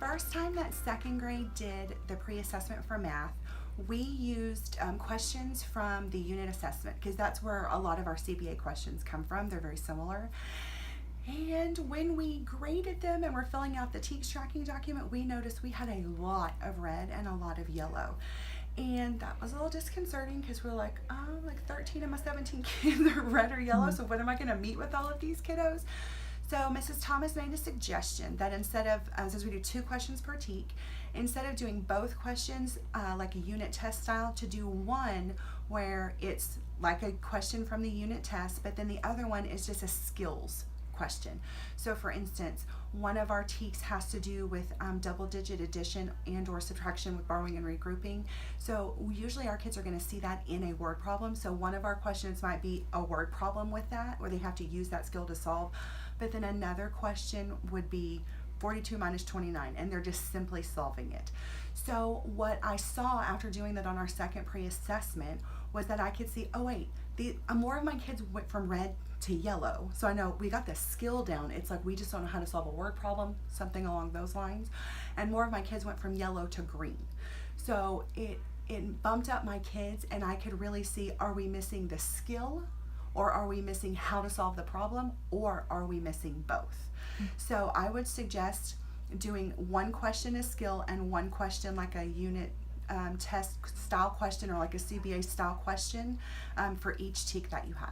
first time that second grade did the pre-assessment for math, we used questions from the unit assessment because that's where a lot of our CBA questions come from. They're very similar. And when we graded them and we're filling out the TEKS tracking document, we noticed we had a lot of red and a lot of yellow. And that was a little disconcerting because we're like, oh, like 13 of my 17 kids are red or yellow, so when am I going to meet with all of these kiddos? So Mrs. Thomas made a suggestion that instead of, since we do 2 questions per TEK, instead of doing both questions like a unit test style, to do one where it's like a question from the unit test, but then the other one is just a skills question. So for instance, one of our TEKs has to do with double-digit addition and or subtraction with borrowing and regrouping. So usually our kids are going to see that in a word problem. So one of our questions might be a word problem with that, where they have to use that skill to solve. But then another question would be 42 minus 29, and they're just simply solving it. So what I saw after doing that on our second pre-assessment was that I could see, oh wait, more of my kids went from red to yellow. So I know we got the skill down. It's like we just don't know how to solve a word problem, something along those lines. And more of my kids went from yellow to green. So it bumped up my kids, and I could really see, are we missing the skill, or are we missing how to solve the problem, or are we missing both? So I would suggest doing one question a skill and one question like a unit test style question or like a CBA style question for each TEK that you have.